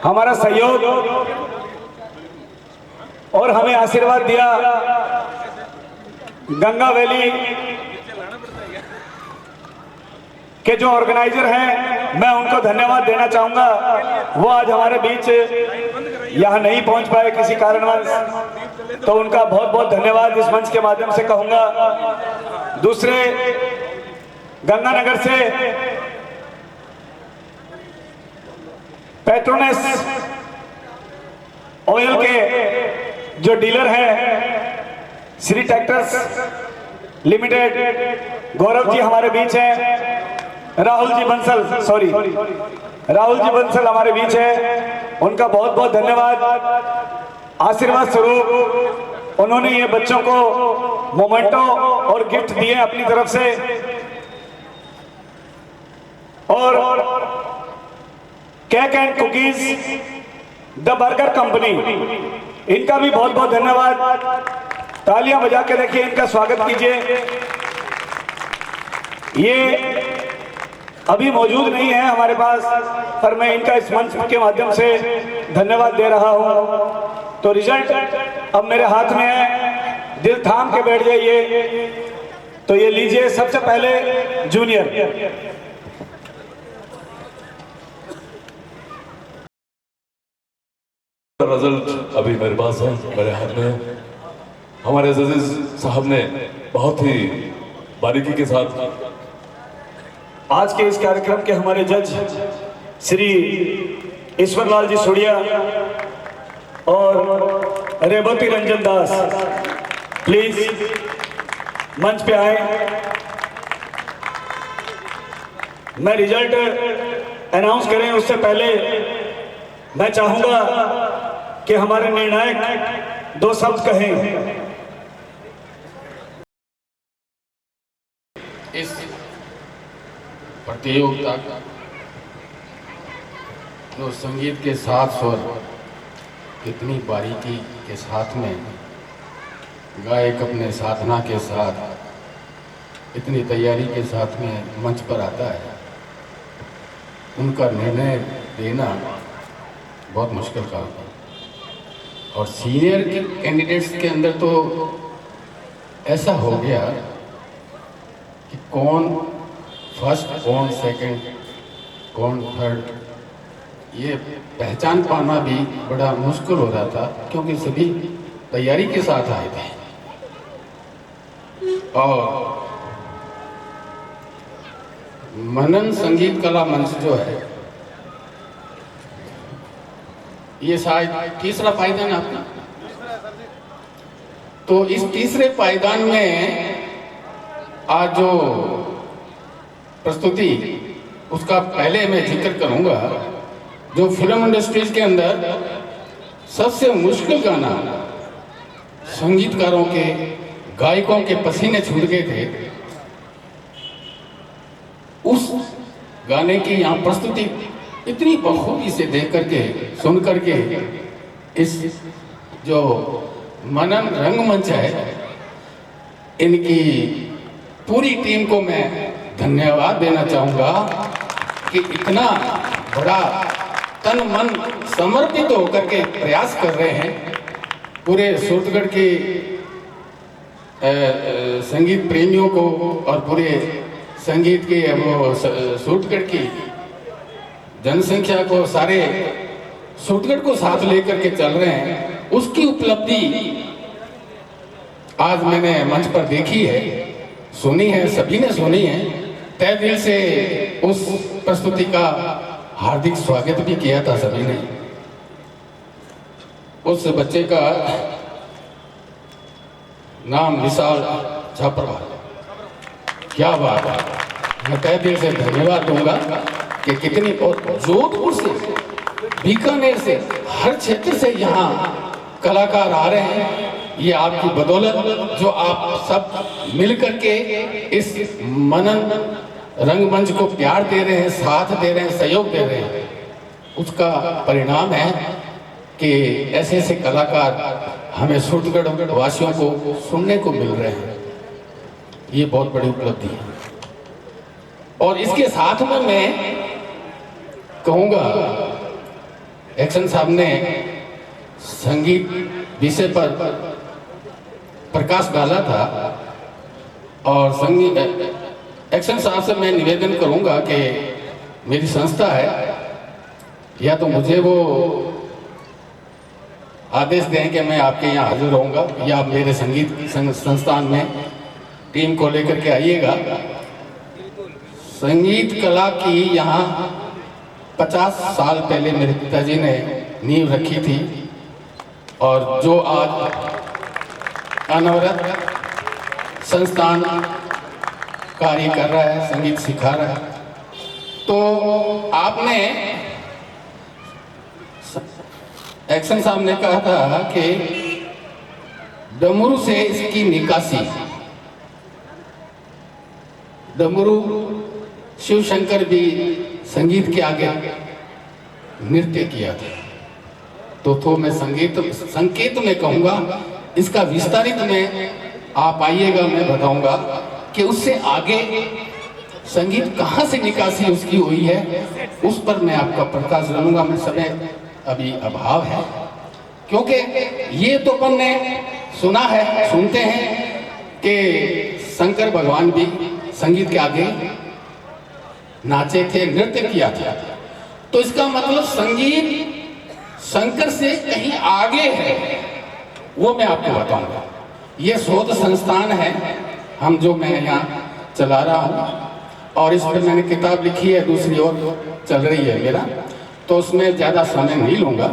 हमारा सहयोग और हमें आशीर्वाद दिया। गंगा वैली के जो ऑर्गेनाइजर हैं, मैं उनको धन्यवाद देना चाहूंगा। वो आज हमारे बीच यहाँ नहीं पहुंच पाए किसी कारणवश, तो उनका बहुत बहुत धन्यवाद इस मंच के माध्यम से कहूंगा। दूसरे, गंगानगर से पेट्रोनेस ऑयल के जो डीलर हैं, श्री ट्रैक्टर्स लिमिटेड, गौरव जी हमारे बीच हैं। राहुल जी बंसल हमारे बीच है। उनका बहुत बहुत धन्यवाद। आशीर्वाद स्वरूप उन्होंने ये बच्चों को मोमेंटो और गिफ्ट दिए अपनी तरफ से। और cake and cookies the burger company, इनका भी बहुत बहुत धन्यवाद। तालियां बजा के देखिए, इनका स्वागत कीजिए। ये अभी मौजूद नहीं है हमारे पास, पर मैं इनका इस मंच के माध्यम से धन्यवाद दे रहा हूं। तो रिजल्ट अब मेरे हाथ में है, दिल थाम के बैठ जाइए। तो ये लीजिए, सबसे पहले जूनियर। रिजल्ट अभी मेरे पास है, मेरे हाथ में। हमारे जजेस साहब ने बहुत ही बारीकी के साथ आज के इस कार्यक्रम के हमारे जज श्री ईश्वरलाल जी सोडिया और रेवती रंजन दास, प्लीज मंच पे आए। मैं रिजल्ट अनाउंस करें उससे पहले मैं चाहूंगा कि हमारे निर्णायक दो शब्द कहें। इस प्रतियोगिता का जो संगीत के साथ स्वर इतनी बारीकी के साथ में गायक अपने साधना के साथ इतनी तैयारी के साथ में मंच पर आता है, उनका निर्णय देना बहुत मुश्किल काम है। और सीनियर के कैंडिडेट्स के अंदर तो ऐसा हो गया कि कौन फर्स्ट, कौन सेकंड, कौन थर्ड, ये पहचान पाना भी बड़ा मुश्किल हो रहा था, क्योंकि सभी तैयारी के साथ आए थे। और मनन संगीत कला मंच जो है, ये शायद तीसरा पायदान आपका। तो इस तीसरे पायदान में आज जो प्रस्तुति, उसका पहले मैं जिक्र करूंगा। जो फिल्म इंडस्ट्रीज के अंदर सबसे मुश्किल गाना संगीतकारों के, गायकों के पसीने छूट गए थे, उस गाने की यहाँ प्रस्तुति इतनी बखूबी से देख करके, सुन करके, इस जो मनन रंगमंच है, इनकी पूरी टीम को मैं धन्यवाद देना चाहूँगा कि इतना बड़ा तन मन समर्पित होकर के प्रयास कर रहे हैं। पूरे सूरतगढ़ के संगीत प्रेमियों को और पूरे संगीत के वो सूरतगढ़ की जनसंख्या को, सारे सूरतगढ़ को साथ लेकर के चल रहे हैं। उसकी उपलब्धि आज मैंने मंच पर देखी है, सुनी है, सभी ने सुनी है। तय दिल से उस प्रस्तुति का हार्दिक स्वागत भी किया था सभी ने। उस बच्चे का नाम विशाल छापरवाल, क्या बात है। मैं तय दिल से धन्यवाद दूंगा कि कितनी, और जोधपुर से, बीकानेर से, हर क्षेत्र से यहाँ कलाकार आ रहे हैं। ये आपकी बदौलत, जो आप सब मिल करके इस मनन रंगमंच को प्यार दे रहे हैं, साथ दे रहे हैं, सहयोग दे रहे हैं, उसका परिणाम है कि ऐसे ऐसे कलाकार हमें सूरतगढ़ वासियों को सुनने को मिल रहे हैं। ये बहुत बड़ी उपलब्धि है। और इसके साथ में मैं कहूँगा एक्शन साहब ने संगीत विषय पर प्रकाश डाला था और संगीत एक्शन साहब से मैं निवेदन करूंगा कि मेरी संस्था है, या तो मुझे वो आदेश दें कि मैं आपके यहाँ हाजिर रहूँगा, या मेरे संगीत संस्थान में टीम को लेकर के आइएगा। संगीत कला की यहाँ 50 साल पहले मेरे पिताजी ने नींव रखी थी और जो आज अनवरत संस्थान कार्य कर रहा है, संगीत सिखा रहा है। तो आपने एक्शन साहब ने कहा था कि डमरू से इसकी निकासी, डमरू शिव शंकर भी संगीत के आगे नृत्य किया था। तो मैं संकेत में कहूँगा, इसका विस्तारित में आप आइएगा, मैं बताऊंगा कि उससे आगे संगीत कहाँ से निकासी उसकी हुई है, उस पर मैं आपका प्रकाश डालूंगा। मैं समय अभी अभाव है, क्योंकि ये तो अपन ने सुना है, सुनते हैं कि शंकर भगवान भी संगीत के आगे नाचे थे, नृत्य किया था। तो इसका मतलब संगीत शंकर से कहीं आगे है, वो मैं आपको बताऊंगा। ये शोध संस्थान है हम जो मैं यहाँ चला रहा हूँ, और इस पर मैंने किताब लिखी है, दूसरी ओर चल रही है मेरा, तो उसमें ज़्यादा समय नहीं लूँगा।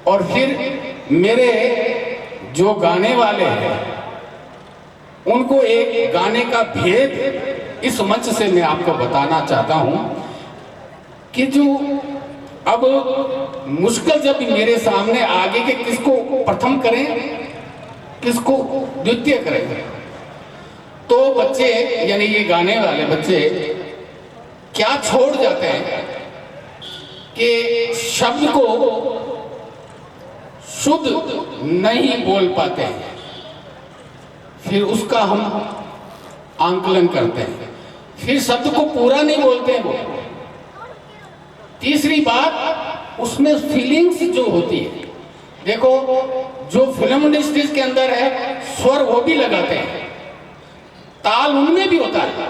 और फिर मेरे जो गाने वाले हैं उनको एक गाने का भेद इस मंच से मैं आपको बताना चाहता हूँ कि जो अब मुश्किल जब मेरे सामने आगे के किसको प्रथम करें, किसको द्वितीय करें, तो बच्चे यानी ये गाने वाले बच्चे क्या छोड़ जाते हैं कि शब्द को शुद्ध नहीं बोल पाते हैं, फिर उसका हम आंकलन करते हैं, फिर शब्द को पूरा नहीं बोलते हैं वो। तीसरी बात, उसमें फीलिंग्स जो होती है, देखो जो फिल्म इंडस्ट्रीज के अंदर है स्वर वो भी लगाते हैं, ताल उनमें भी होता है,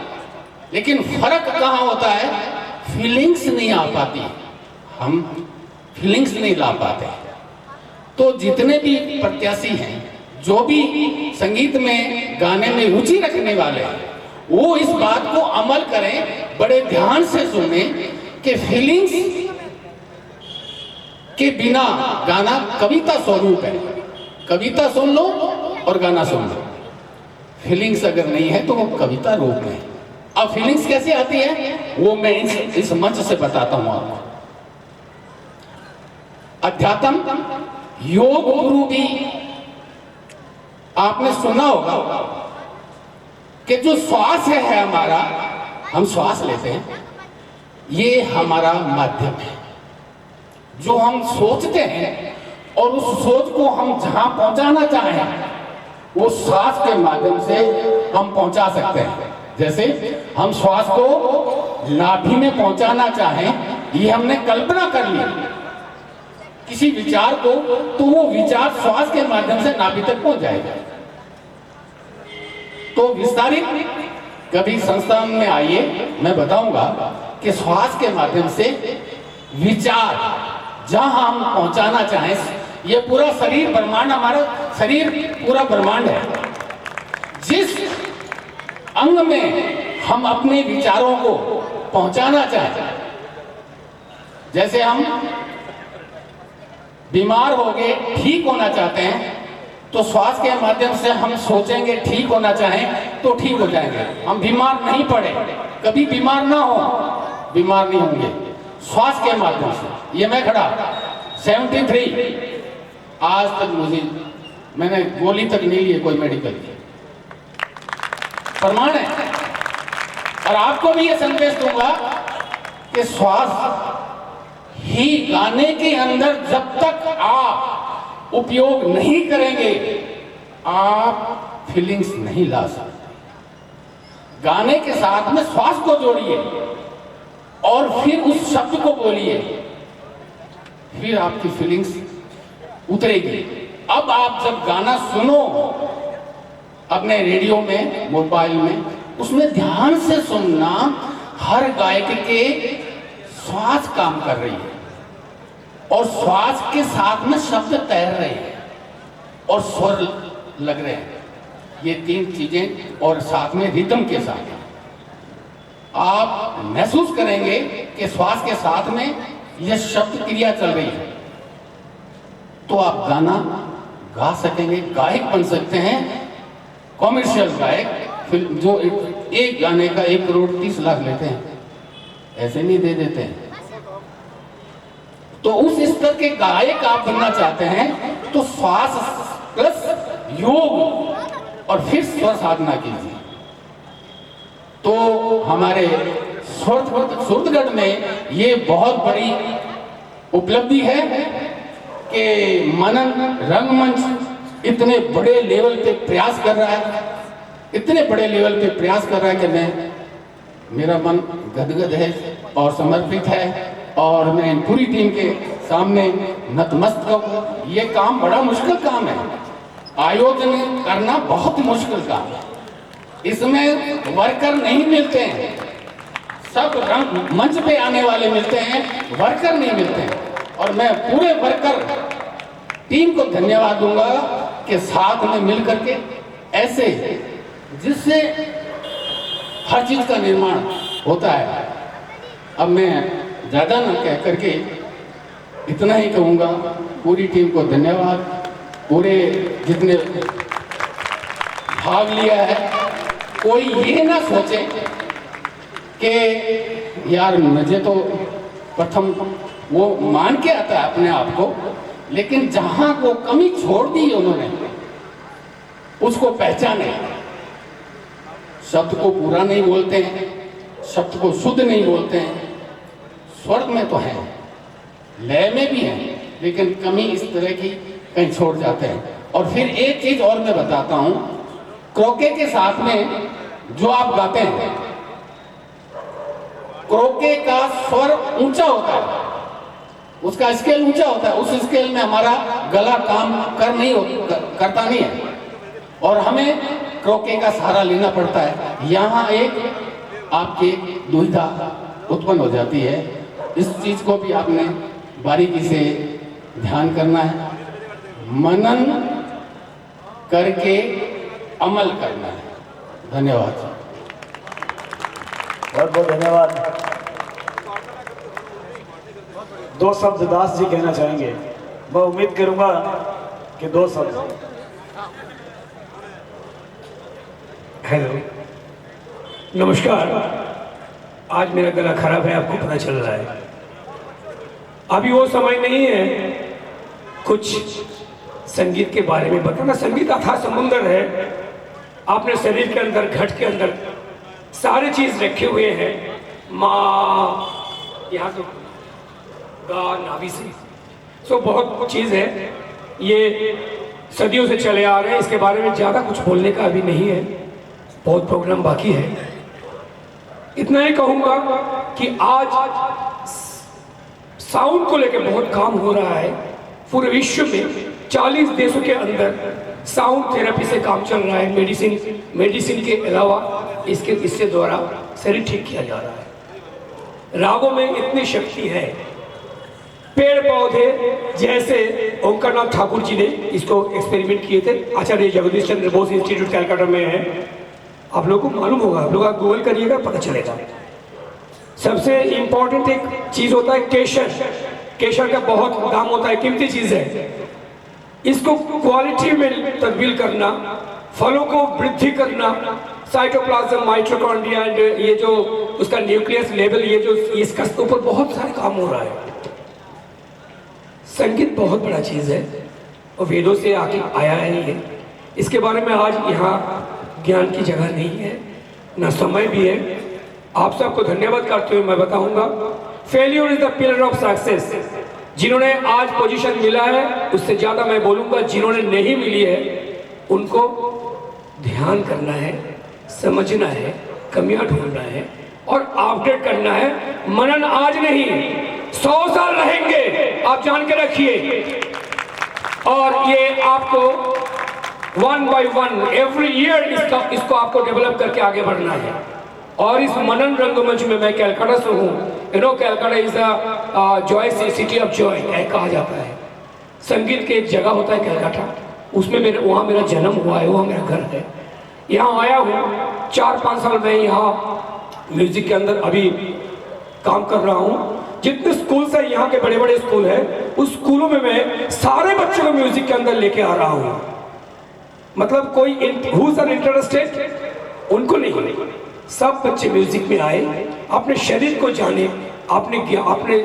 लेकिन फर्क कहाँ होता है, फीलिंग्स नहीं आ पाती, हम फीलिंग्स नहीं ला पाते। तो जितने भी प्रत्याशी हैं, जो भी संगीत में गाने में रुचि रखने वाले हैं, वो इस बात को अमल करें, बड़े ध्यान से सुने कि फीलिंग्स के बिना गाना कविता स्वरूप है। कविता सुन लो और गाना सुन लो, फीलिंग्स अगर नहीं है तो वो कविता रूप में। अब फीलिंग्स कैसे आती है वो मैं इस मंच से बताता हूं आपको। अध्यात्म योग गुरु भी आपने सुना होगा कि जो श्वास है हमारा, हम श्वास लेते हैं, ये हमारा माध्यम है। जो हम सोचते हैं और उस सोच को हम जहां पहुंचाना चाहें वो श्वास के माध्यम से हम पहुंचा सकते हैं। जैसे हम श्वास को नाभि में पहुंचाना चाहें, ये हमने कल्पना कर ली किसी विचार को, तो वो विचार श्वास के माध्यम से नाभि तक पहुंच जाएगा। तो विस्तारित कभी संस्थान में आइए, मैं बताऊंगा कि श्वास के माध्यम से विचार जहां हम पहुंचाना चाहें, ये पूरा शरीर ब्रह्मांड, हमारा शरीर पूरा ब्रह्मांड है। जिस अंग में हम अपने विचारों को पहुंचाना चाहें, जैसे हम बीमार हो गए, ठीक होना चाहते हैं, तो श्वास के माध्यम से हम सोचेंगे, ठीक होना चाहें तो ठीक हो जाएंगे। हम बीमार नहीं पड़े, कभी बीमार ना हो, बीमार नहीं होंगे श्वास के माध्यम से। ये मैं खड़ा 73 आज तक मैंने गोली तक नहीं ली है कोई मेडिकल की, प्रमाण है। और आपको भी ये संदेश दूंगा कि श्वास ही गाने के अंदर जब तक आप उपयोग नहीं करेंगे, आप फीलिंग्स नहीं ला सकते। गाने के साथ में श्वास को जोड़िए और फिर उस शब्द को बोलिए, फिर आपकी फीलिंग्स उतरेगी। अब आप जब गाना सुनो अपने रेडियो में, मोबाइल में, उसमें ध्यान से सुनना, हर गायक के श्वास काम कर रही है और श्वास के साथ में शब्द तैर रहे हैं और स्वर लग रहे हैं। ये तीन चीजें और साथ में रिदम के साथ आप महसूस करेंगे कि श्वास के साथ में यह शब्द क्रिया चल रही है, तो आप गाना गा सकेंगे, गायक बन सकते हैं, कॉमर्शियल गायक। फिल्म जो एक गाने का 1 करोड़ 30 लाख लेते हैं, ऐसे नहीं दे देते हैं। तो उस स्तर के गायक आप बनना चाहते हैं तो श्वास प्लस योग और फिर स्वर साधना कीजिए। तो हमारे सूरतगढ़ में ये बहुत बड़ी उपलब्धि है कि मनन रंगमंच इतने बड़े लेवल पे प्रयास कर रहा है, इतने बड़े लेवल पे प्रयास कर रहा है कि मेरा मन गदगद है और समर्पित है और मैं पूरी टीम के सामने नतमस्तक हूं। ये काम बड़ा मुश्किल काम है, आयोजन करना बहुत मुश्किल काम है। इसमें वर्कर नहीं मिलते हैं, सब रंग मंच पे आने वाले मिलते हैं, वर्कर नहीं मिलते हैं। और मैं पूरे वर्कर टीम को धन्यवाद दूंगा कि साथ में मिलकर के ऐसे, जिससे हर चीज का निर्माण होता है। अब मैं ज्यादा ना कह करके इतना ही कहूंगा, पूरी टीम को धन्यवाद, पूरे जितने भाग लिया है। कोई ये ना सोचे कि यार मुझे तो प्रथम, वो मान के आता है अपने आप को, लेकिन जहां को कमी छोड़ दी उन्होंने उसको पहचाने। शब्द को पूरा नहीं बोलते हैं, शब्द को शुद्ध नहीं बोलते हैं, स्वर में तो है, लय में भी है, लेकिन कमी इस तरह की कहीं छोड़ जाते हैं। और फिर एक चीज और मैं बताता हूं, क्रोके के साथ में जो आप गाते हैं, क्रोके का स्वर ऊंचा होता है, उसका स्केल ऊंचा होता है। उस स्केल में हमारा गला काम करता नहीं है और हमें क्रोके का सहारा लेना पड़ता है। यहाँ एक आपकी दुविधा उत्पन्न हो जाती है, इस चीज को भी आपने बारीकी से ध्यान करना है, मनन करके अमल करना है। धन्यवाद। बहुत बहुत धन्यवाद। 2 शब्द दास जी कहना चाहेंगे, मैं उम्मीद करूंगा कि 2 शब्द। हेलो, नमस्कार। आज मेरा गला खराब है, आपको पता चल रहा है। अभी वो समय नहीं है कुछ संगीत के बारे में बताना। संगीत अथाह समुंदर है, आपने शरीर के अंदर, घट के अंदर सारे चीज रखे हुए हैं। माँ, यहाँ तो गा, नाभि से, सो बहुत चीज है, ये सदियों से चले आ रहे हैं। इसके बारे में ज्यादा कुछ बोलने का अभी नहीं है, बहुत प्रोग्राम बाकी है। इतना ही कहूंगा कि आज साउंड को लेकर बहुत काम हो रहा है पूरे विश्व में। 40 देशों के अंदर साउंड थेरेपी से काम चल रहा है। मेडिसिन के अलावा इससे द्वारा शरीर ठीक किया जा रहा है। रागों में इतनी शक्ति है। पेड़ पौधे जैसे ओंकारनाथ ठाकुर जी ने इसको एक्सपेरिमेंट किए थे, आचार्य जगदीश चंद्र बोस इंस्टीट्यूट कैलकाटा में है, आप लोगों को मालूम होगा, आप लोग गूगल करिएगा पता चलेगा। सबसे इंपॉर्टेंट एक चीज होता है केशर। केशर का बहुत दाम होता है, कीमती चीज है। इसको क्वालिटी में तब्दील करना, फलों को वृद्धि करना, साइटोप्लाज्म, माइटोकॉन्ड्रिया एंड ये जो उसका न्यूक्लियस लेवल, ये जो इसका ऊपर बहुत सारे काम हो रहा है। संगीत बहुत बड़ा चीज है और वेदों से आके आया है ये। इसके बारे में आज यहाँ ज्ञान की जगह नहीं है, ना समय भी है। आप सबको धन्यवाद करते हुए मैं बताऊंगा, failure is the pillar of success. जिन्होंने आज पोजीशन मिला है, उससे ज्यादा मैं बोलूंगा जिन्होंने नहीं मिली है, उनको ध्यान करना है, समझना है, कमियां ढूंढना है और अपडेट करना है। मनन आज नहीं, 100 साल रहेंगे, आप जान के रखिए। और ये आपको 1 by 1 एवरी ईयर इसको आपको डेवलप करके आगे बढ़ना है। और इस मनन रंगमंच में मैं कैलकाटा से हूँ। Calcutta is the Joy city of Joy कहा जाता है। संगीत के एक जगह होता है कैलकाटा, उसमें वहाँ मेरा जन्म हुआ है, वहाँ मेरा घर है। यहाँ आया हूँ 4-5 साल मैं यहाँ म्यूजिक के अंदर अभी काम कर रहा हूँ। जितने स्कूल्स है यहाँ के बड़े बड़े स्कूल हैं, उस स्कूलों में मैं सारे बच्चों को म्यूजिक के अंदर लेके आ रहा हूँ। मतलब कोई हुज आर इंटरेस्टेड उनको नहीं, सब बच्चे म्यूजिक में आए, अपने शरीर को जाने, अपने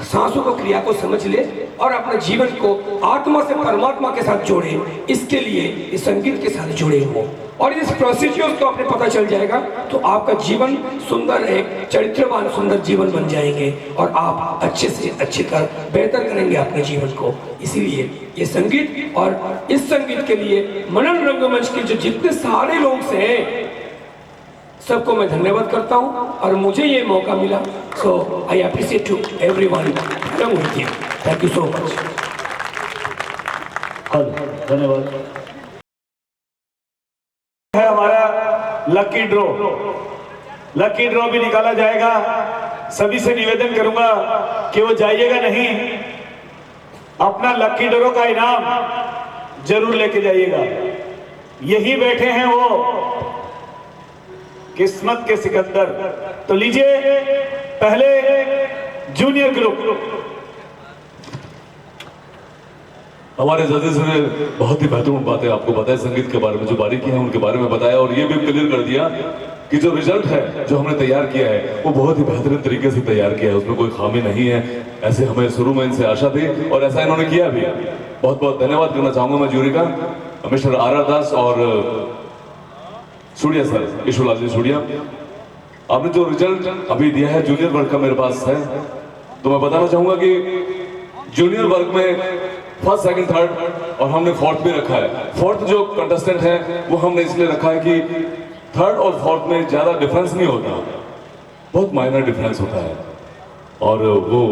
सांसों को क्रिया को समझ ले और अपने जीवन को आत्मा से परमात्मा के साथ जोड़े। इसके लिए इस संगीत के साथ जुड़े हो और इस प्रोसीजर्स को आपने पता चल जाएगा तो आपका जीवन सुंदर, एक चरित्रवान सुंदर जीवन बन जाएंगे और आप अच्छे से अच्छे तरह बेहतर करेंगे अपने जीवन को। इसीलिए ये संगीत और इस संगीत के लिए मनन रंगमंच के जो जितने सारे लोग हैं सबको मैं धन्यवाद करता हूं और मुझे ये मौका मिला। So I appreciate to everyone. Thank you so much. धन्यवाद। है हमारा लकी ड्रॉ भी निकाला जाएगा। सभी से निवेदन करूंगा कि वो जाइएगा नहीं, अपना लकी ड्रॉ का इनाम जरूर लेके जाइएगा। यही बैठे हैं वो किस्मत के सिकंदर। तो लीजिए पहले जूनियर ग्रुप। हमारे जजेस ने बहुत ही महत्वपूर्ण बातें आपको बताया संगीत के बारे में, जो बारीकी है उनके बारे में बताया और ये भी क्लियर कर दिया कि जो रिजल्ट है जो हमने तैयार किया है वो बहुत ही बेहतरीन तरीके से तैयार किया है, उसमें कोई खामी नहीं है। ऐसे हमें शुरू में इनसे आशा थी और ऐसा इन्होंने किया भी। बहुत बहुत धन्यवाद करना चाहूंगा मैं जूरी का, मिस्टर आर दास और सूर्या सर, ईश्वरलाल जी सूर्या। आपने जो रिजल्ट अभी दिया है जूनियर वर्ग का मेरे पास है, तो मैं बताना चाहूंगा कि जूनियर वर्ग में फर्स्ट, सेकंड, थर्ड और हमने फोर्थ भी रखा है। फोर्थ जो कंटेस्टेंट है वो हमने इसलिए रखा है कि थर्ड और फोर्थ में ज्यादा डिफरेंस नहीं होता, बहुत माइनर डिफरेंस होता है। और वो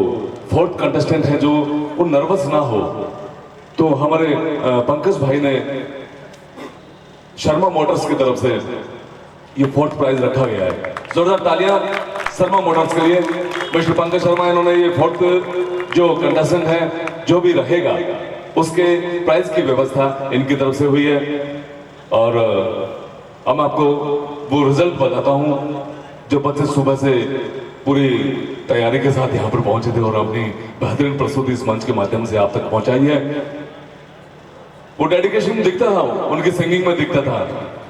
फोर्थ कंटेस्टेंट है जो वो नर्वस ना हो, तो हमारे पंकज भाई ने शर्मा मोटर्स की तरफ से ये फोर्थ प्राइज रखा गया है। जोरदार तालियां शर्मा मोटर्स के लिए। मिस्टर पंकज शर्मा, इन्होंने ये फोर्थ जो कंटेस्टेंट है जो भी रहेगा उसके प्राइज की व्यवस्था इनकी तरफ से हुई है। और अब मैं आपको वो रिजल्ट बताता हूं जो बच्चे सुबह से पूरी तैयारी के साथ यहाँ पर पहुंचे थे और अपनी बेहतरीन प्रस्तुति इस मंच के माध्यम से आप तक पहुंचाई है। वो डेडिकेशन दिखता था, उनकी सिंगिंग में दिखता था।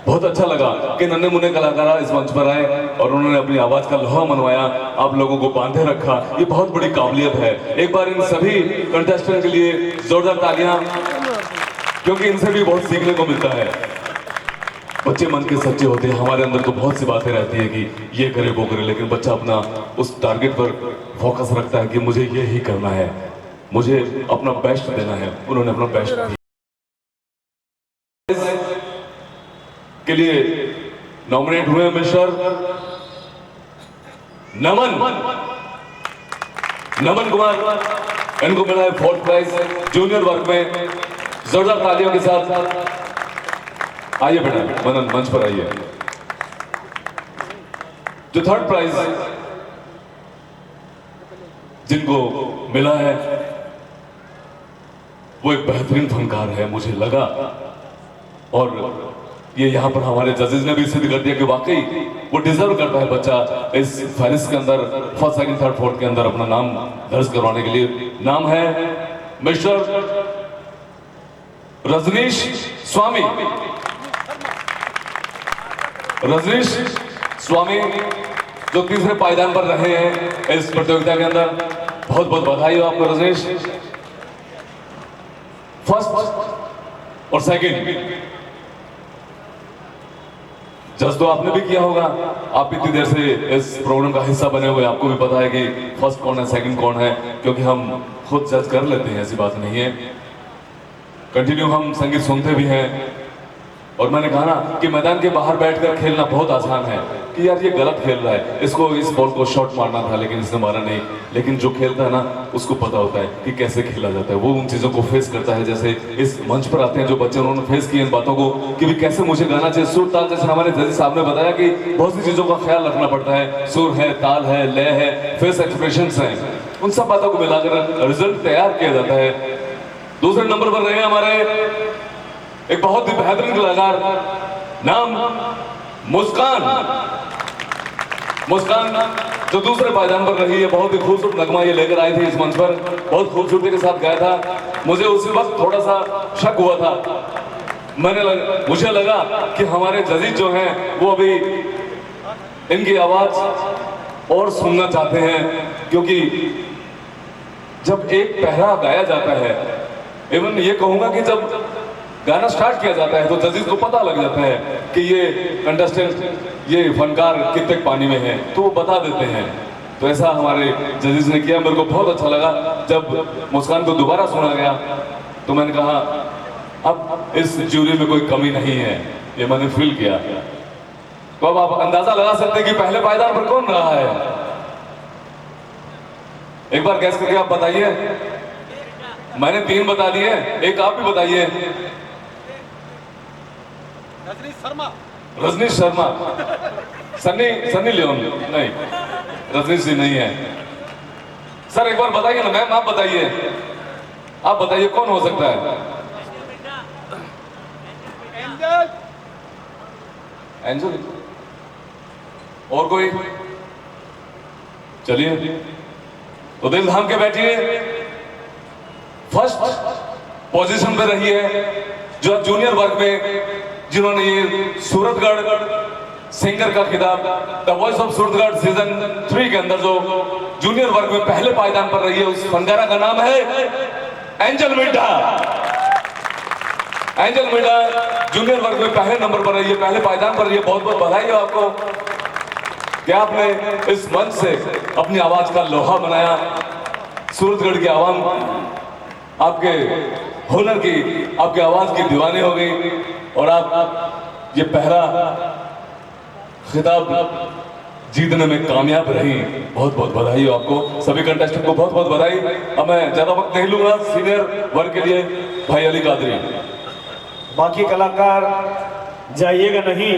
बहुत अच्छा लगा कि नन्हे मुन्ने कलाकार इस मंच पर आए और उन्होंने अपनी आवाज का लोहा मनवाया, आप लोगों को बांधे रखा। ये बहुत बड़ी काबिलियत है। एक बार इन सभी कंटेस्टेंट के लिए जोरदार तालियां, क्योंकि इनसे भी बहुत सीखने को मिलता है। बच्चे मन के सच्चे होते हैं। हमारे अंदर तो बहुत सी बातें रहती है कि ये करे वो करे, लेकिन बच्चा अपना उस टारगेट पर फोकस रखता है कि मुझे ये ही करना है, मुझे अपना बेस्ट देना है। उन्होंने अपना बेस्ट दिया। के लिए नॉमिनेट हुए मिस्टर नमन कुमार, इनको मिला है फोर्थ प्राइज जूनियर वर्ग में। जोरदार तालियों के साथ आइए बेटा, मनन मंच पर आइए। जो थर्ड प्राइज जिनको मिला है वो एक बेहतरीन फनकार है, मुझे लगा। और ये यहाँ पर हमारे जजेस ने भी सिद्ध कर दिया कि वाकई वो डिजर्व करता है बच्चा इस फहरिस्त के अंदर फर्स्ट, सेकंड, थर्ड, फोर्थ के अंदर अपना नाम दर्ज करवाने के लिए। नाम है मिस्टर रजनीश स्वामी। रजनीश स्वामी जो तीसरे पायदान पर रहे हैं इस प्रतियोगिता के अंदर, बहुत बहुत बधाई हो आपको रजनीश। फर्स्ट और सेकंड जज तो आपने भी किया होगा, आप इतनी देर से इस प्रोग्राम का हिस्सा बने हुए, आपको भी पता है कि फर्स्ट कौन है, सेकंड कौन है, क्योंकि हम खुद जज कर लेते हैं, ऐसी बात नहीं है। कंटिन्यू हम संगीत सुनते भी हैं, और मैंने कहा ना कि मैदान के बाहर बैठकर खेलना बहुत आसान है कि यार ये गलत खेल रहा है, इसको इस बॉल को शॉट मारना था लेकिन इसने मारा नहीं। लेकिन जो खेलता है ना उसको पता होता है कि कैसे खेला जाता है, वो उन चीज़ों को फेस करता है। जैसे इस मंच पर आते हैं जो बच्चे, उन्होंने फेस किए इन बातों को कि भी कैसे मुझे गाना चाहिए, सुर ताल। जैसे हमारे जजी साहब ने बताया कि बहुत सी चीज़ों का ख्याल रखना पड़ता है, सुर है, ताल है, लय है, फेस एक्सप्रेशंस हैं, उन सब बातों को मिलाकर रिजल्ट तैयार किया जाता है। दूसरे नंबर पर रहे हमारे एक बहुत ही बेहतरीन कलाकार, नाम मुस्कान। मुस्कान जो दूसरे पायदान पर रही है, बहुत ही खूबसूरत नगमा ये लेकर आई थी इस मंच पर, बहुत खूबसूरती के साथ गाया था। मुझे उसी वक्त थोड़ा सा शक हुआ था, मुझे लगा कि हमारे जजीज जो हैं वो अभी इनकी आवाज और सुनना चाहते हैं, क्योंकि जब एक पहरा गाया जाता है, इवन ये कहूंगा कि जब गाना स्टार्ट किया जाता है तो जजीज को पता लग जाता है कि ये कंटेस्टेंट, ये फनकार कितने पानी में है, तो वो बता देते हैं। तो ऐसा हमारे जजीज ने किया। मेरे को बहुत अच्छा लगा जब मुस्कान को दोबारा सुना गया, तो मैंने कहा अब इस ज्यूरी में कोई कमी नहीं है, ये मैंने फील किया। तो अब आप अंदाजा लगा सकते हैं कि पहले पायदान पर कौन रहा है। एक बार गैस करके आप बताइए। मैंने 3 बता दिए, एक आप भी बताइए। रजनीश शर्मा, सनी लियोन नहीं, रजनीश जी नहीं है। सर एक बार बताइए ना मैम, आप बताइए कौन हो सकता है। एंजल और कोई? चलिए तो दिल थाम के बैठिए। फर्स्ट पोजीशन पे रही है जो जूनियर वर्ग में, जिन्होंने ये सूरतगढ़ सिंगर का खिताब, the voice of Suratgarh season 3 के अंदर जो जूनियर वर्ग में पहले पायदान पर रही है, उस फनकारा का नाम है angel Mirza. Angel Mirza junior वर्ग में पहले नंबर पर रही है, पहले पायदान पर रही है। बहुत बहुत बधाई हो आपको कि आपने इस मंच से अपनी आवाज का लोहा बनाया। सूरतगढ़ की आवाम आपके हुनर की, आपकी आवाज की दीवानी हो गई और आप ये पहला खिताब जीतने में कामयाब रही। बहुत बहुत बधाई हो आपको, सभी कंटेस्टेंट को बहुत बहुत बधाई। अब मैं ज्यादा वक्त नहीं लूंगा, सीनियर वर्ग के लिए भाई अली कादरी। बाकी कलाकार जाइएगा नहीं,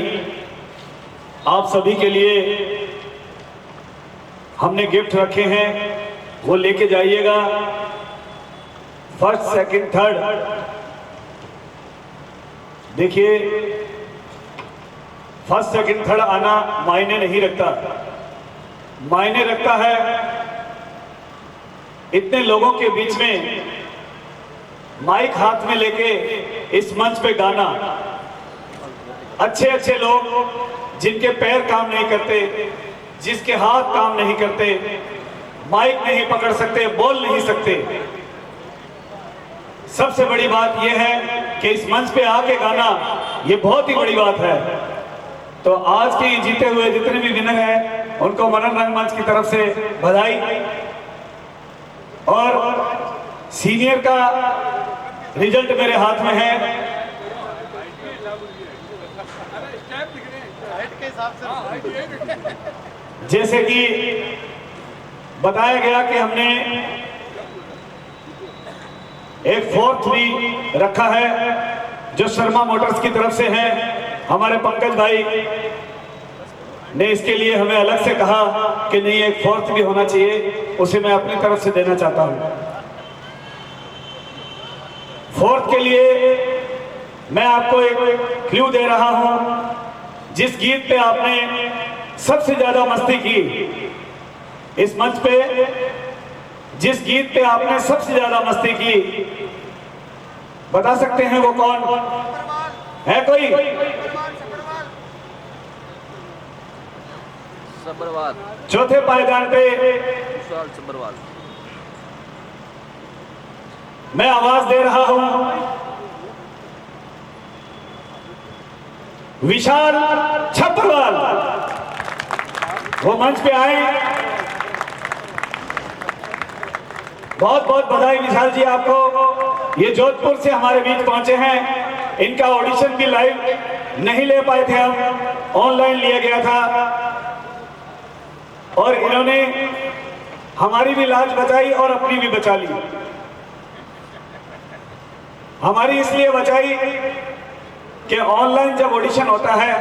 आप सभी के लिए हमने गिफ्ट रखे हैं, वो लेके जाइएगा। First, second, third. देखिए, फर्स्ट, सेकंड, थर्ड आना मायने नहीं रखता, मायने रखता है इतने लोगों के बीच में माइक हाथ में लेके इस मंच पे गाना। अच्छे अच्छे लोग जिनके पैर काम नहीं करते, जिसके हाथ काम नहीं करते, माइक नहीं पकड़ सकते, बोल नहीं सकते। सबसे बड़ी बात यह है कि इस मंच पे आके गाना, ये बहुत ही बड़ी बात है। तो आज के जीते हुए जितने भी विनर हैं, उनको मनन रंगमंच की तरफ से बधाई। और सीनियर का रिजल्ट मेरे हाथ में है। जैसे कि बताया गया कि हमने एक 4-3 रखा है जो शर्मा मोटर्स की तरफ से है। हमारे पंकज भाई ने इसके लिए हमें अलग से कहा कि नहीं, एक 4th भी होना चाहिए, उसे मैं अपनी तरफ से देना चाहता हूं। 4th के लिए मैं आपको एक क्लू दे रहा हूं। जिस गीत पे आपने सबसे ज्यादा मस्ती की इस मंच पे, जिस गीत पे आपने सबसे ज्यादा मस्ती की, बता सकते हैं वो कौन है? कोई? सब्रवाल। चौथे पायदान पे सब्रवाल। मैं आवाज दे रहा हूं विशाल छपरवाल, वो मंच पे आए। बहुत बहुत बधाई विशाल जी आपको। ये जोधपुर से हमारे बीच पहुंचे हैं। इनका ऑडिशन भी लाइव नहीं ले पाए थे हम, ऑनलाइन लिया गया था और इन्होंने हमारी भी लाज बचाई और अपनी भी बचा ली। हमारी इसलिए बचाई कि ऑनलाइन जब ऑडिशन होता है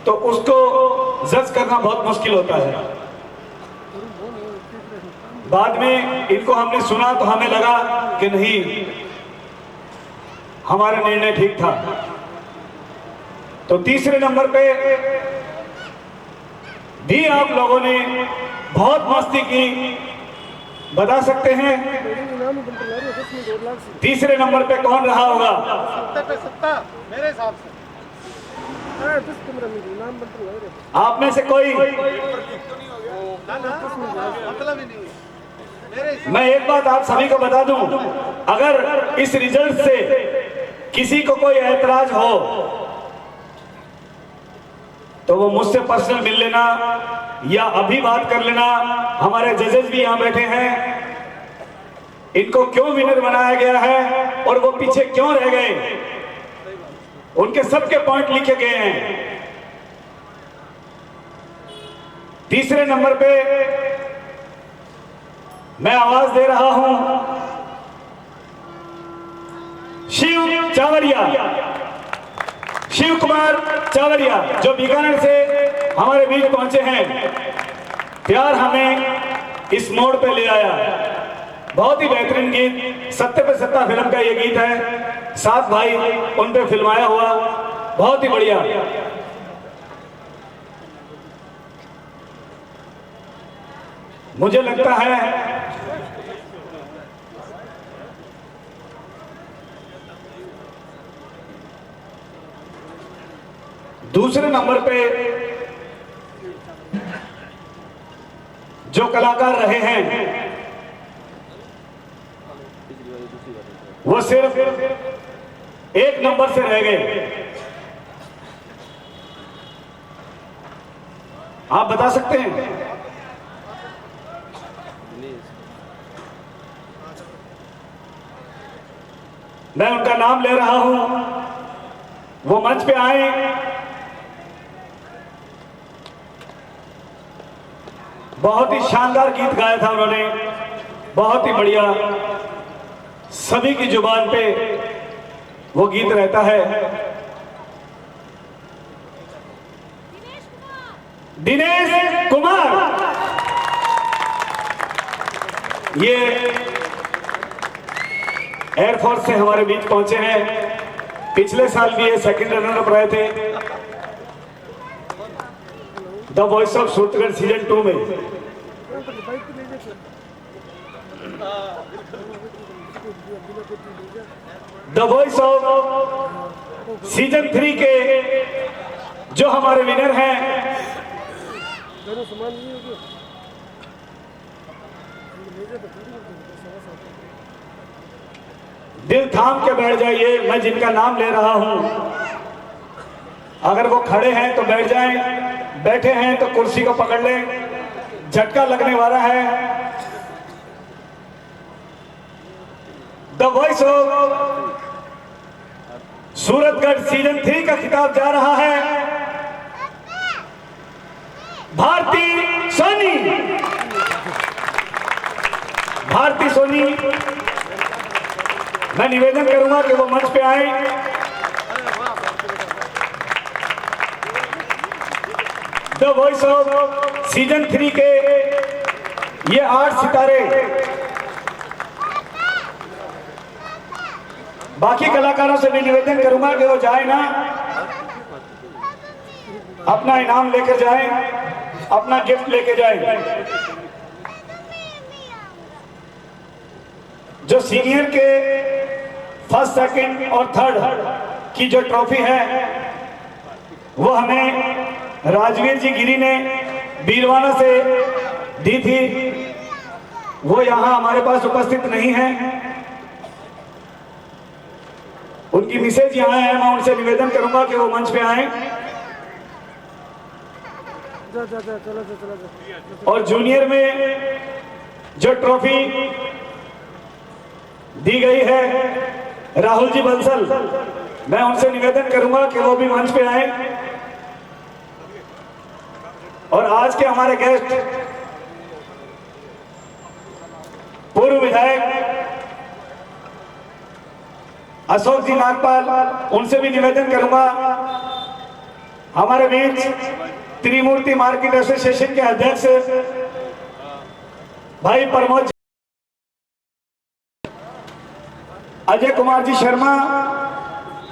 तो उसको जज करना बहुत मुश्किल होता है। बाद में इनको हमने सुना तो हमें लगा कि नहीं, हमारा निर्णय ठीक था। तो तीसरे नंबर पे भी आप लोगों ने बहुत मस्ती की, बता सकते हैं तीसरे नंबर पे कौन रहा होगा? मेरे हिसाब से आप में से कोई? मतलब ही नहीं है। मैं एक बात आप सभी को बता दूं, अगर इस रिजल्ट से किसी को कोई ऐतराज हो तो वो मुझसे पर्सनल मिल लेना या अभी बात कर लेना। हमारे जजेस भी यहां बैठे हैं, इनको क्यों विनर बनाया गया है और वो पीछे क्यों रह गए, उनके सबके पॉइंट लिखे गए हैं। तीसरे नंबर पे मैं आवाज दे रहा हूं शिव चावरिया, शिव कुमार चावरिया, जो बीकानेर से हमारे बीच पहुंचे हैं। प्यार हमें इस मोड़ पे ले आया। बहुत ही बेहतरीन गीत, सत्ते पे सत्ता फिल्म का ये गीत है, 7 भाई उन पे फिल्माया हुआ, बहुत ही बढ़िया। मुझे लगता है दूसरे नंबर पे जो कलाकार रहे हैं वो सिर्फ 1 नंबर से रह गए। आप बता सकते हैं? मैं उनका नाम ले रहा हूं, वो मंच पे आए। बहुत ही शानदार गीत गाया था उन्होंने, बहुत ही बढ़िया। सभी की जुबान पे वो गीत रहता है। दिनेश कुमार, ये एयरफोर्स से हमारे बीच पहुंचे हैं। पिछले साल भी ये सेकंड रनर अप रहे थे the voice of Suratgarh season 2 में। द वॉइस ऑफ सीजन 3 के जो हमारे विनर हैं, दिल थाम के बैठ जाइए। मैं जिनका नाम ले रहा हूं, अगर वो खड़े हैं तो बैठ जाएं, बैठे हैं तो कुर्सी को पकड़ लें, झटका लगने वाला है। The voice of Suratgarh season 3 का खिताब जा रहा है भारती सोनी। भारती सोनी, मैं निवेदन करूंगा कि वो मंच पे आए। द वॉइस ऑफ सीजन 3 के ये 8 सितारे, बाकी कलाकारों से भी निवेदन करूंगा कि वो जाए ना, अपना इनाम लेकर जाए, अपना गिफ्ट लेके जाए। जो सीनियर के फर्स्ट, सेकंड और थर्ड की जो ट्रॉफी है वो हमें राजवीर जी गिरी ने बीरवाना से दी थी। वो यहां हमारे पास उपस्थित नहीं है, उनकी मिसेज यहां है। मैं उनसे निवेदन करूंगा कि वो मंच पे आए। और जूनियर में जो ट्रॉफी दी गई है राहुल जी बंसल, मैं उनसे निवेदन करूंगा कि वो भी मंच पे आए। और आज के हमारे गेस्ट पूर्व विधायक अशोक जी नागपाल, उनसे भी निवेदन करूंगा। हमारे बीच त्रिमूर्ति मार्केट एसोसिएशन के अध्यक्ष भाई प्रमोद जी, अजय कुमार जी शर्मा,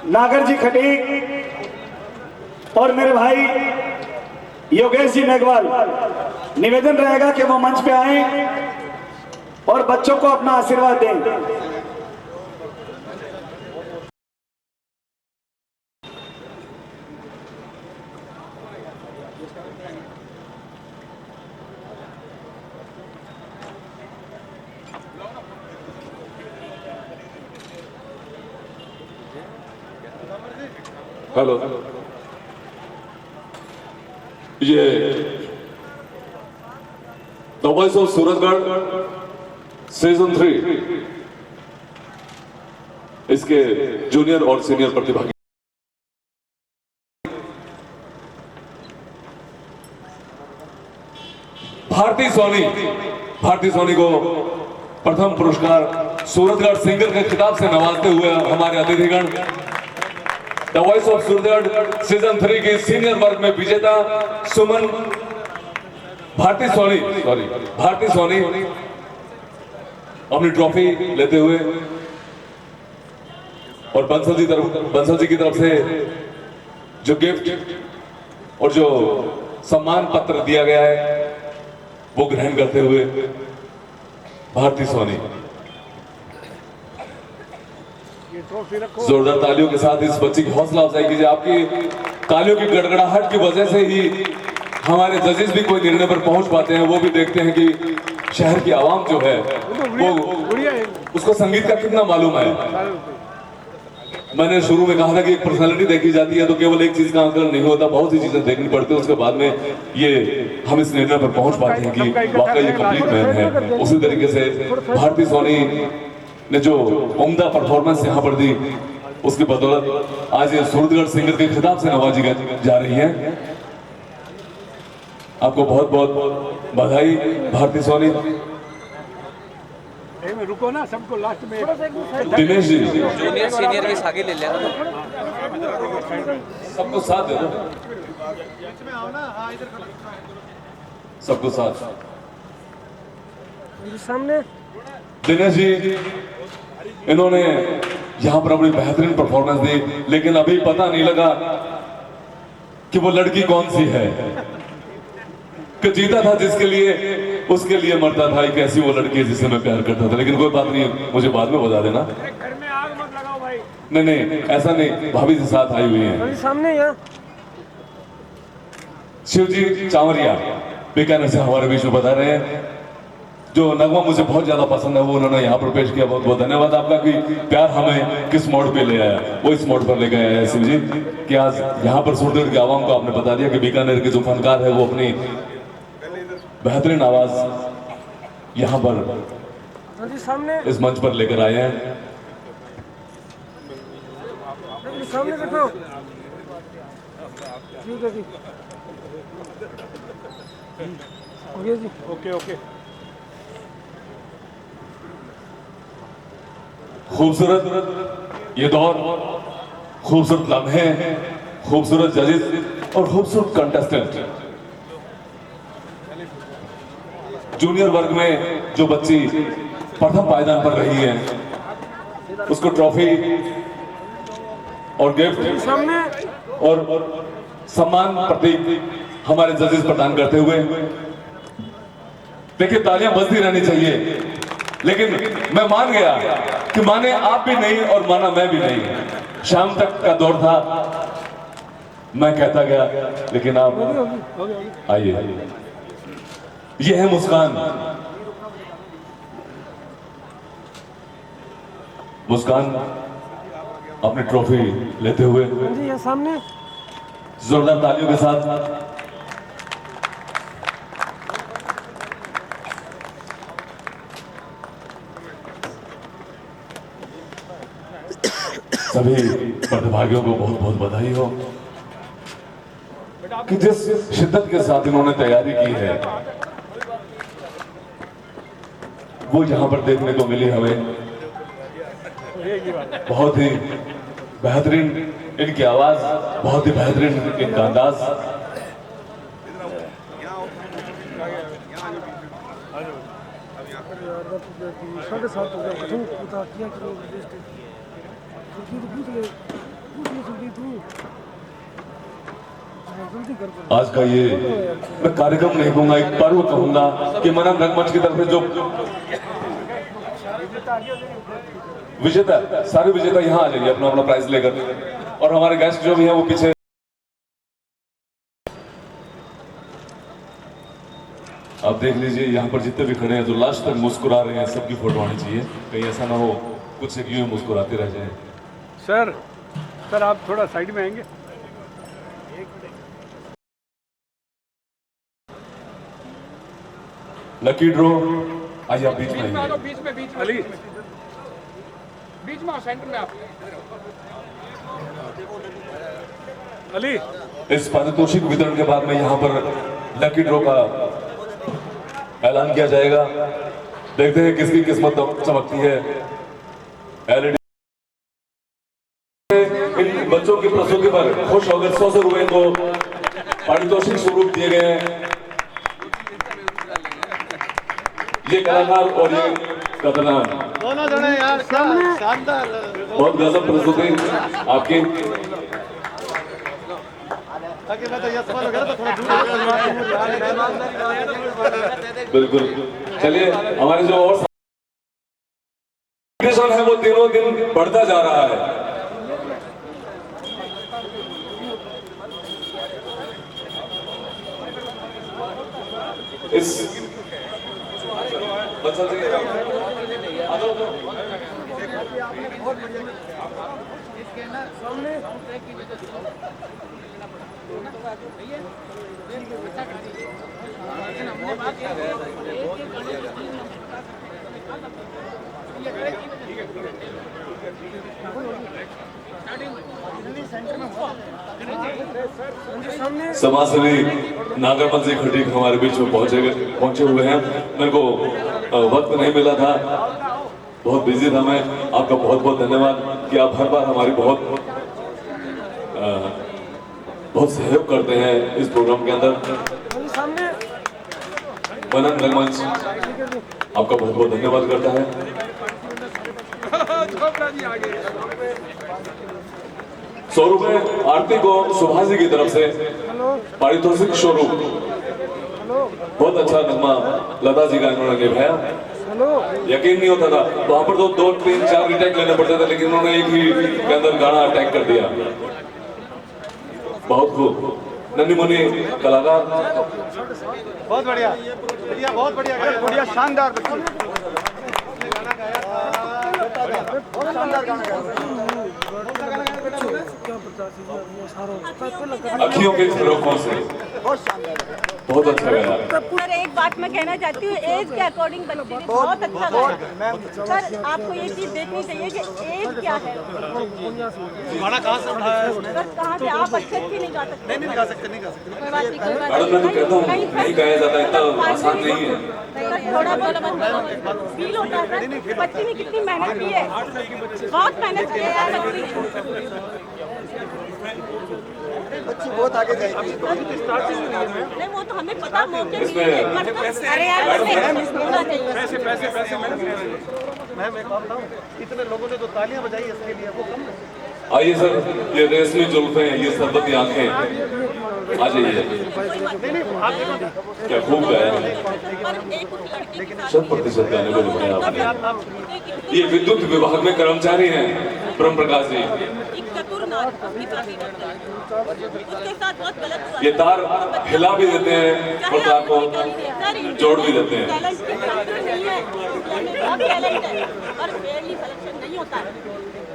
नागर जी खटीक और मेरे भाई योगेश जी मेघवाल, निवेदन रहेगा कि वो मंच पे आए और बच्चों को अपना आशीर्वाद दें। हेलो, ये the voice of Surajgarh season 3 इसके जूनियर और सीनियर प्रतिभागी भारती सोनी को प्रथम पुरस्कार सूरजगढ़ सिंगर के खिताब से नवाजते हुए हमारे अतिथिगण the voice of Surajgarh season 3 के सीनियर वर्ग में विजेता सुमन भारती सोनी अपनी ट्रॉफी लेते हुए और बंसल जी की तरफ से जो गिफ्ट और जो सम्मान पत्र दिया गया है वो ग्रहण करते हुए भारती सोनी जोरदार तालियों के साथ इस बच्ची की हौसला अफजाई कीजिए। आपकी तालियों की गड़गड़ाहट की वजह से ही हमारे जजेस भी कोई निर्णय पर पहुंच पाते हैं। वो भी देखते हैं कि शहर की आवाम जो है वो उसको संगीत का कितना मालूम है। मैंने शुरू में कहा था कि एक पर्सनालिटी देखी जाती है तो केवल एक चीज का आंकलन नहीं होता, बहुत सी चीजें देखनी पड़ती है। उसके बाद में ये हम इस निर्णय पर पहुंच पाते हैं कि वाकई ये कंप्लीट मैन है। उसी तरीके से भारती सोनी ने जो उम्दा परफॉर्मेंस यहाँ पर दी उसकी बदौलत आज ये सूरजगढ़ सिंगर के खिताब से नवाजी जा रही है। आपको बहुत बहुत बधाई भारती सोनी। रुको ना, सबको लास्ट में दिनेश जी जूनियर सीनियर भी आगे ले लेना। सबको साथ दे दो, बीच में आओ ना। हाँ, इधर सबको साथ। सामने दिनेश जी इन्होंने यहाँ पर अपनी बेहतरीन परफॉर्मेंस दी, लेकिन अभी पता नहीं लगा कि वो लड़की कौन सी है। कि जीता था जिसके लिए उसके लिए मरता था, एक ऐसी वो लड़की है जिससे मैं प्यार करता था। लेकिन कोई बात नहीं, मुझे बाद में बता देना। घर में आग मत लगाओ भाई। नहीं ऐसा नहीं, भाभी से साथ आई हुई है। सामने यहाँ शिवजी चावरिया बीकानेर से हमारे बीच में बता रहे हैं। जो नगमा मुझे बहुत ज्यादा पसंद है वो उन्होंने यहाँ पर पेश किया। बहुत बहुत धन्यवाद आपका कि प्यार हमें किस मोड पे ले आया, वो इस मोड पर ले गया है शिव जी कि आज यहाँ पर सूरजगढ़ की आवाम को आपने बता दिया कि बीकानेर के जो फनकार है वो अपनी बेहतरीन आवाज यहाँ पर सामने इस मंच पर लेकर आए हैं। सामने देखो। ठीक है जी, ओके ओके। खूबसूरत ये दौर, खूबसूरत लम्हे, खूबसूरत जजेस और खूबसूरत कंटेस्टेंट। जूनियर वर्ग में जो बच्ची प्रथम पायदान पर रही है उसको ट्रॉफी और गिफ्ट और सम्मान प्रतीक हमारे जजेस प्रदान करते हुए, देखिए तालियां बजती रहनी चाहिए। लेकिन मैं मान गया कि माने आप भी नहीं और माना मैं भी नहीं। शाम तक का दौर था, मैं कहता गया, लेकिन आप आइए। ये है मुस्कान। मुस्कान अपनी ट्रॉफी लेते हुए सामने जोरदार तालियों के साथ सभी प्रतिभागियों को बहुत बहुत बधाई हो कि जिस शिद्दत के साथ इन्होंने तैयारी की है वो यहाँ पर देखने को मिली हमें। बहुत ही बेहतरीन इनकी आवाज, बहुत ही बेहतरीन इनका अंदाज। आज का ये मैं कार्यक्रम नहीं कहूंगा, एक पर्व कहूंगा कि मनन रंगमंच की तरफ से जो विजेता, सारे विजेता यहाँ आ जाइए अपना अपना प्राइज लेकर, और हमारे गेस्ट जो भी हैं वो पीछे। आप देख लीजिए यहाँ पर जितने भी खड़े हैं जो लास्ट तक मुस्कुरा रहे हैं, सबकी फोटो आनी चाहिए, कहीं ऐसा ना हो कुछ एक यूं मुस्कुराते रह जाए। सर आप थोड़ा साइड में आएंगे। लकी ड्रॉ, आइए आप बीच में आइए। बीच में अली, बीच में सेंटर में आप अली। इस पारितोषिक वितरण के बाद में यहाँ पर लकी ड्रॉ का ऐलान किया जाएगा। देखते हैं किसकी किस्मत चमकती है। LED इन बच्चों की प्रस्तुति पर खुश होकर 100 रुपए को पारितोषिक स्वरूप दिए गए हैं। ये कलाकार और ये कतनान दोनों जने यार शानदार, बहुत गजब प्रस्तुति आपकी। ताकि मैं तो यशपाल वगैरह तो थोड़ा दूर। बिल्कुल, चलिए हमारे जो और है वो दिनों दिन बढ़ता जा रहा है। इस समाजसेवी नागरमन जी खटीक हमारे बीच में पहुंचे हुए हैं। मेरे को वक्त नहीं मिला था, बहुत बिजी था मैं। आपका बहुत बहुत धन्यवाद कि आप हर बार हमारी बहुत सहयोग करते हैं इस प्रोग्राम के अंदर। मनन रंगमंच आपका बहुत बहुत धन्यवाद करता है। 100 रुपए आरती को सुभाष जी की तरफ से पारितोषिक स्वरूप। बहुत अच्छा नगमा लता जी का इन्होंने निभाया। यकीन नहीं होता था, वहां पर तो 2, 3, 4 रिटेक लेने पड़ते थे, लेकिन उन्होंने एक ही के अंदर गाना अटैक कर दिया। बहुत खूब, नन्ही मुन्नी कलाकार, बहुत बढ़िया भैया, बहुत बढ़िया शानदार अखियों के झरोखों से बहुत अच्छा गाया। सर एक बात मैं कहना चाहती हूँ, एज के अकॉर्डिंग बच्चे ने बहुत अच्छा गाया। सर आपको ये चीज देखनी चाहिए कि एज क्या है। गाना कहाँ से उठाया है? सर कहाँ से आप अच्छे नहीं गा सकते? नहीं गा सकते। कोई बात नहीं, मैडम मैं तो कहता हूँ नहीं गाया जाता, इतना आसान नहीं है। थोड़ा बहुत फील होता है सर। बच्ची ने कितनी मेहनत की है, बहुत मेहनत की है बच्ची बहुत आगे गई। नहीं वो तो हमें पता, मौके अरे यार पैसे मैम एक बात बताऊं, इतने लोगों ने जो तालियां बजाई इसके लिए वो कम है। आइए सर, ये रेशमी जुल्फे, ये सरबती आंखें, आ जाइए। क्या खूब गाया, 100% गाने को निभाया आपने। ये विद्युत विभाग में कर्मचारी हैं ब्रह्म प्रकाश जी। उसके साथ बहुत गलत हुआ। ये तार हिला भी देते हैं और तार को जोड़ भी देते हैं। बहुत टैलेंट है और फेयरली सिलेक्शन नहीं होता है,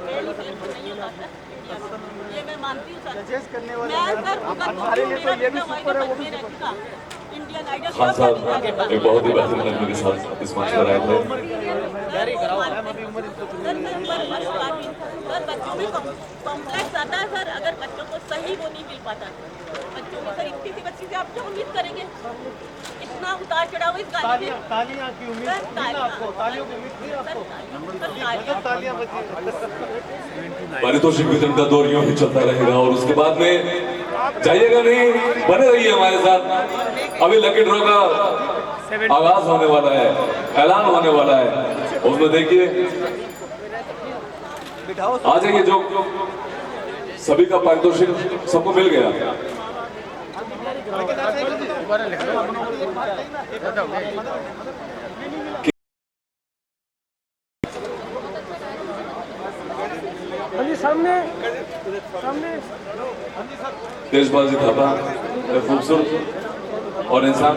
फेयरली सिलेक्शन नहीं होता है, ये मैं मानती हूँ सर। मैं सर हमारे लिए तो ये भी सुपर है, वो भी इंडियन आइडल। खान साहब एक बहुत ही बेहतरीन लड़के के साथ इस मंच पर आए थे। सर बच्चों में कॉम्प्लेक्स आता है सर, अगर बच्चों को सही वो नहीं मिल पाता बच्चों में सर, इतनी सी बच्ची से आप क्या उम्मीद करेंगे? इतना उतार चढ़ाव इस गाने में। तालियां की उम्मीद सर, थी ना आपको? तालियों की उम्मीद थी आपको? तालियां बची। पारितोषिक वितरण का दौर यूं ही चलता रहेगा और उसके बाद में जाइएगा नहीं, बने रहिए हमारे साथ। अभी लकी ड्रॉ का आगाज होने वाला है, ऐलान होने वाला है, उसमें देखिए आ जाइए। जो सभी का पारितोषिक सबको मिल गया। तेजपाल जी थापा खूबसूरत और इंसान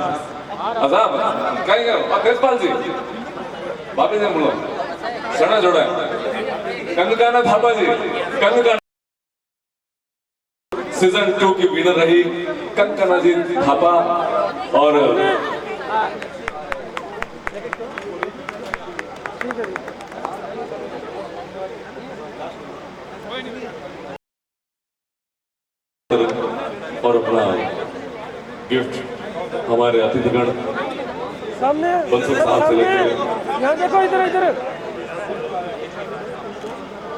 आजाब कहेंगे। और तेजपाल जी वापिस हैं बोलो सड़ा जोड़ा है। कंगकाना थापा जी, कंगकाना सीजन 2 की विनर रही कंगकाना जी थापा। और अपना गिफ्ट हमारे अतिथिगण बंसल साहब से लेकर यहाँ देखो, इधर इधर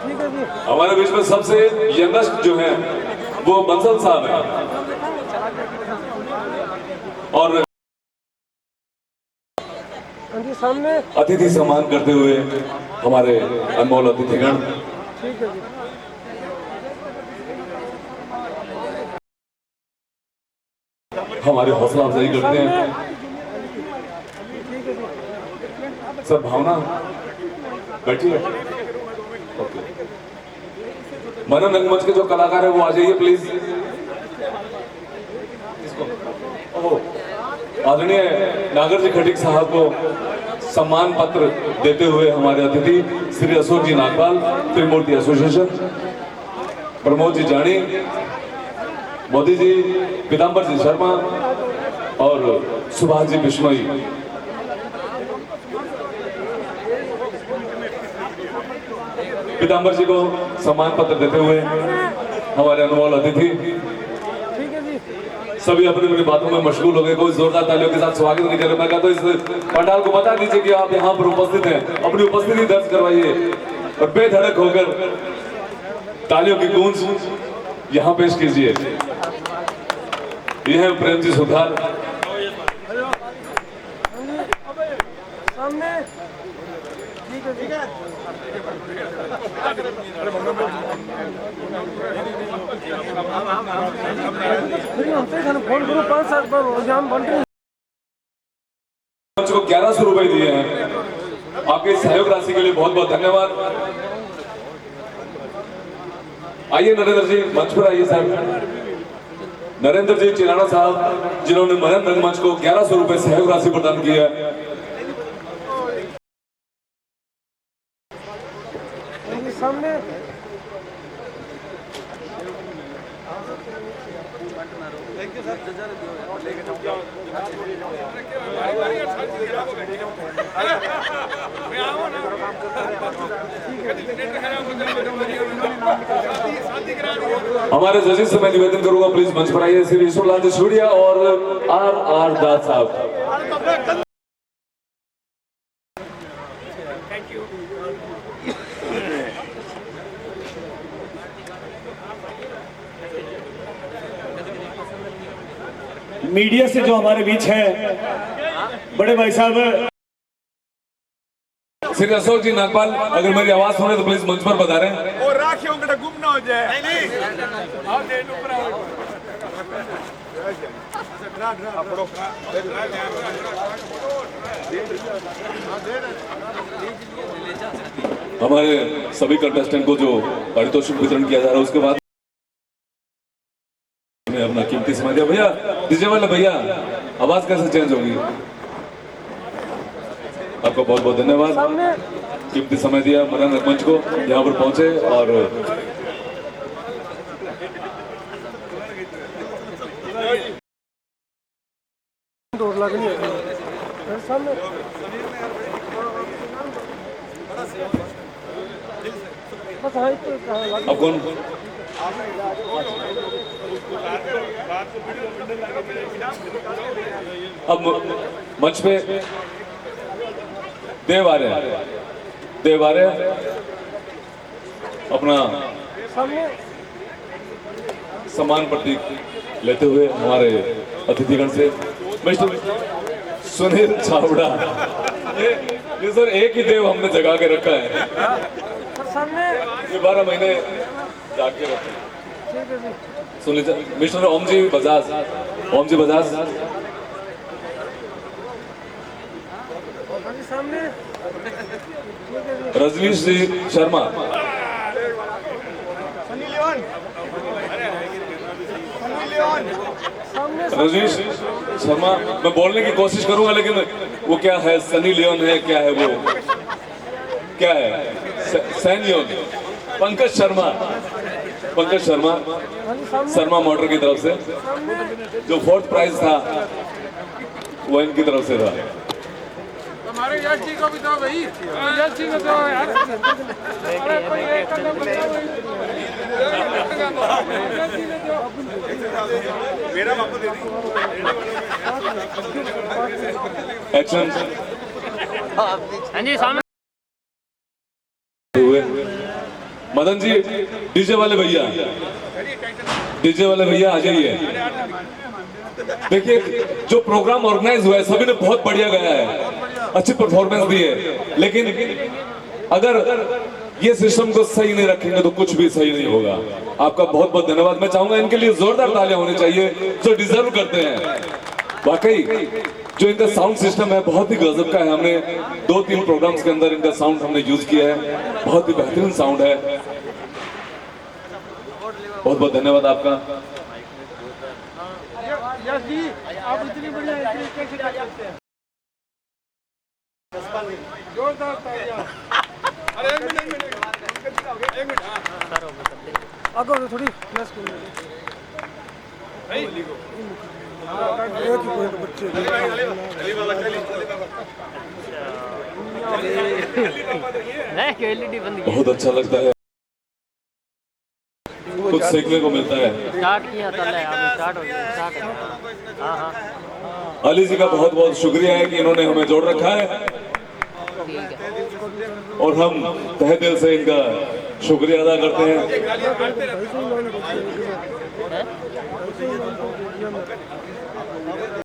ठीक है जी। हमारे बीच में सबसे यंगेस्ट जो है वो बंसल साहब है। और सामने अतिथि सम्मान करते हुए हमारे अनमोल अतिथिगण ठीक है जी। हमारे हौसला अफजाई करते हैं। सर भावना बैठिए। ओके, मनन रंगमंच के जो कलाकार है वो आ जाइए प्लीज। आदरणीय नागर जी खटीक साहब को सम्मान पत्र देते हुए हमारे अतिथि श्री अशोक जी नागपाल, त्रिमूर्ति एसोसिएशन, प्रमोद जी जानी, मोदी जी, पीताम्बर जी शर्मा और सुभाष जी बिश्नोई। पीताम्बर जी को सम्मान पत्र देते हुए हमारे अनमोल अतिथि सभी अपनी अपनी बातों में मशगूल हो गए। कोई जोरदार तालियों के साथ स्वागत नहीं करे। मैं कहता हूं इस पंडाल को बता दीजिए कि आप यहाँ पर उपस्थित हैं, अपनी उपस्थिति दर्ज करवाइए और बेधड़क होकर तालियों की गूंज यहाँ पेश कीजिए। यह है प्रेम जी सुधार। सामने ठीक है, ठीक है। फोन करो 5-7 बार जान बन रही। को 1100 रुपए दिए हैं। आपके सहयोग राशि के लिए बहुत बहुत धन्यवाद। आइए नरेंद्र जी मंच पर आइए साहब। नरेंद्र जी चिराना साहब जिन्होंने मनन रंगमंच को 1100 रुपए सहयोग राशि प्रदान की है। सामने हमारे जजेस से मैं निवेदन करूंगा प्लीज मंच पर आइए श्री ईश्वरलाल जी सूर्या और आर दास साहब। मीडिया से जो हमारे बीच है बड़े भाई साहब श्री अशोक जी नागपाल, अगर मेरी आवाज सुने तो प्लीज मंच पर बता रहे हैं। और राखियों का गुम ना हो जाए। नहीं हमारे सभी कंटेस्टेंट को जो पारितोषिक वितरण किया जा रहा है उसके बाद अपना कीमती समय दिया। भैया डीजे वाले भैया आवाज कैसे चेंज होगी? आपको बहुत बहुत धन्यवाद। कीमती समय दिया मनन रंगमंच को यहाँ पर पहुंचे और दौड़ लगनी है सामने। बस हाँ इतना अब कौन अब मंच पे देव आ रहे हैं अपना सामने सम्मान प्रतीक लेते हुए हमारे अतिथिगण से मिस्टर सुनील छावड़ा। ये सर एक ही देव हमने जगा के रखा है, सर सामने ये 12 महीने जाग के रखे। ठीक है जी सुनील मिस्टर ओम जी बजाज हाँ जी सामने रजनीश जी शर्मा, सामने रजनीश शर्मा। मैं बोलने की कोशिश करूंगा लेकिन वो क्या है, सनी लियोन है, क्या है वो, क्या है, सैन लियोन। पंकज शर्मा हाँ जी सामने शर्मा मोटर की तरफ से जो 4th प्राइज था वो इनकी तरफ से था। हमारे यश जी को भी दो भाई, यश जी को दो यार। अरे कोई एक कदम बताओ भाई। यश जी ने दो। एक्शन हाँ जी सामने हुए। मदन जी डीजे वाले भैया आ जाइए। देखिए जो प्रोग्राम ऑर्गेनाइज हुआ है सभी ने बहुत बढ़िया गाया है, अच्छी परफॉर्मेंस दी है, लेकिन अगर ये सिस्टम को सही नहीं रखेंगे तो कुछ भी सही नहीं होगा। आपका बहुत बहुत धन्यवाद। मैं चाहूंगा इनके लिए जोरदार तालियां होनी चाहिए जो डिजर्व करते हैं। वाकई जो इनका साउंड सिस्टम है बहुत ही गजब का है। हमने 2-3 प्रोग्राम्स के अंदर इनका साउंड हमने यूज किया है, बहुत ही बेहतरीन साउंड है। बहुत बहुत धन्यवाद आपका। यश जी आप इतनी बढ़िया एंट्री कैसे कर सकते हैं? जोरदार तालियां। अरे एक मिनट आगे हो थोड़ी प्लस कर एक ही पॉइंट बच्चे एलईडी बंद बहुत अच्छा लगता है, कुछ सीखने को मिलता है। स्टार्ट किया था स्टार्ट हो गया स्टार्ट। हाँ हाँ अली जी का बहुत बहुत शुक्रिया है कि इन्होंने हमें जोड़ रखा है ठीक है। और हम तहे दिल से इनका शुक्रिया अदा करते हैं।